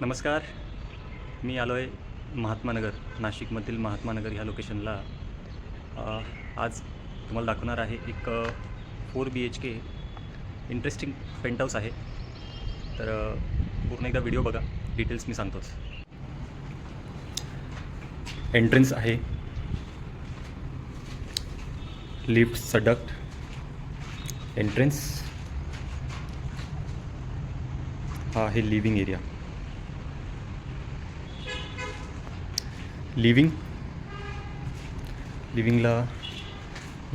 नमस्कार. मी आलो आहे महात्मानगर, नाशिकमधील महात्मानगर ह्या लोकेशनला. आज तुम्हाला दाखवणार आहे एक 4 BHK इंटरेस्टिंग पेंटहाऊस आहे. तर पूर्ण एकदा व्हिडिओ बघा, डिटेल्स मी सांगतोच. एंट्रन्स आहे, लिफ्ट सडक्ट, एंट्रन्स. हा आहे लिव्हिंग एरिया. लिव्हिंगला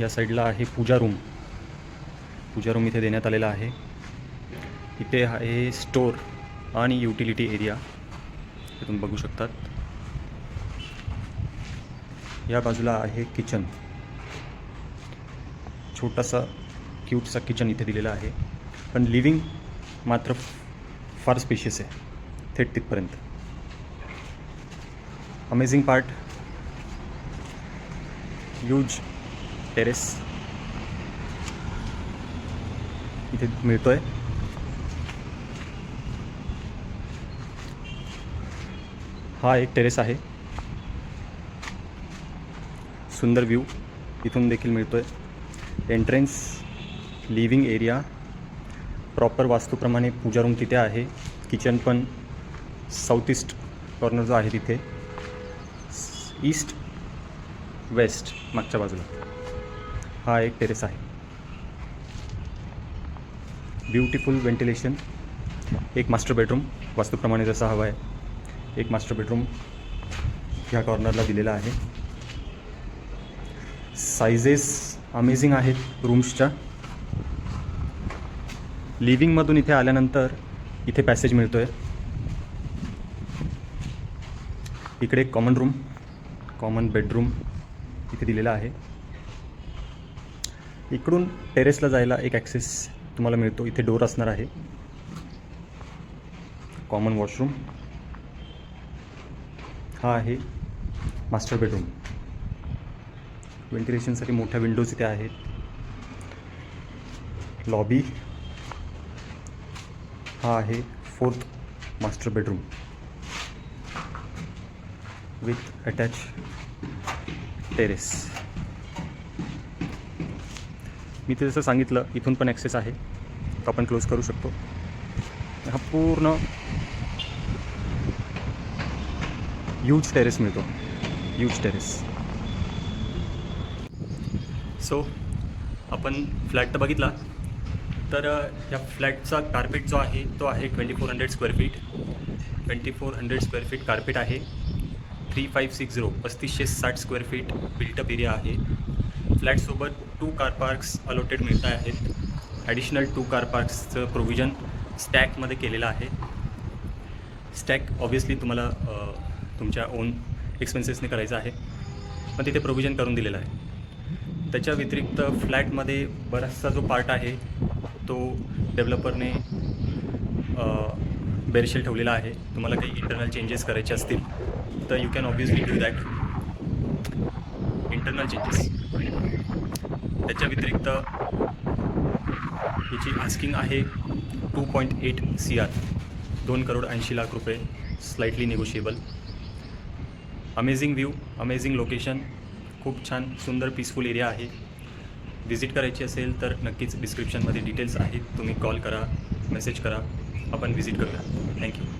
या साईडला आहे पूजा रूम इथे देण्यात आलेला आहे. इथे आहे स्टोर आणि युटिलिटी एरिया, हे तुम्ही बघू शकतात. या बाजूला आहे किचन, छोटासा क्यूटसा किचन इथे दिलेला आहे. पण लिव्हिंग मात्र फार स्पेशियस आहे, थेट तिथपर्यंत. अमेझिंग पार्ट, ह्यूज टेरेस इथे मिळतोय. हा एक टेरेस आहे, सुंदर व्ह्यू इथून देखील मिळतोय. एंट्रन्स, लिव्हिंग एरिया, प्रॉपर वास्तूप्रमाणे पूजा रूम तिथे आहे. किचन पण साऊथ ईस्ट कॉर्नर जो आहे तिथे, ईस्ट वेस्ट मागच्या बाजूला हा एक टेरेस आहे. Beautiful ventilation. एक मास्टर बेडरूम वास्तूप्रमाणे जसा हवा आहे, एक मास्टर बेडरूम ह्या कॉर्नरला दिलेला आहे. सायझेस अमेझिंग आहेत रूम्सच्या. लिव्हिंगमधून इथे आल्यानंतर इथे पॅसेज मिळतो आहे. इकडे एक कॉमन बेडरूम इथे दिलेला आहे. इकडून टेरेसला जायला एक ॲक्सेस तुम्हाला मिळतो. इथे डोर असणार आहे. Common washroom. हा आहे मास्टर बेडरूम. व्हेंटिलेशनसाठी मोठ्या विंडोज इथे आहेत. लॉबी. हा आहे 4th master bedroom with attach terrace. मी ते जसं सांगितलं, इथून पण ॲक्सेस आहे, तो आपण क्लोज करू शकतो. हा पूर्ण ह्यूज टेरेस मिळतो, ह्यूज टेरेस. सो आपण फ्लॅट तर बघितला. तर या फ्लॅटचा कार्पेट जो आहे तो आहे 2400 square feet. 2400 square feet carpet आहे. 3560 3560 स्क्वेअर फीट बिल्टअप एरिया आहे. फ्लॅटसोबत 2 कार पार्क्स अलॉटेड मिळत आहेत. ॲडिशनल 2 कार पार्क्सचं प्रोव्हिजन स्टॅकमध्ये केलेलं आहे. स्टॅक ऑब्व्हियसली तुम्हाला तुमच्या ओन एक्सपेन्सेसने करायचं आहे, पण तिथे प्रोव्हिजन करून दिलेलं आहे. त्याच्या व्यतिरिक्त फ्लॅटमध्ये बराचसा जो पार्ट आहे तो डेव्हलपरने बेरशेल ठेवलेला आहे. तुम्हाला काही इंटरनल चेंजेस करायचे असतील तर you can obviously do that, internal changes. त्याच्या व्यतिरिक्त याची आस्किंग आहे 2.8 CR, 2,80,00,000 रुपये, slightly negotiable. Amazing view, amazing location, खूप छान सुंदर पीसफुल एरिया आहे. व्हिजिट करायची असेल तर नक्कीच डिस्क्रिप्शनमध्ये डिटेल्स आहेत. तुम्ही कॉल करा, मेसेज करा, आपण व्हिजिट करूया. थँक्यू.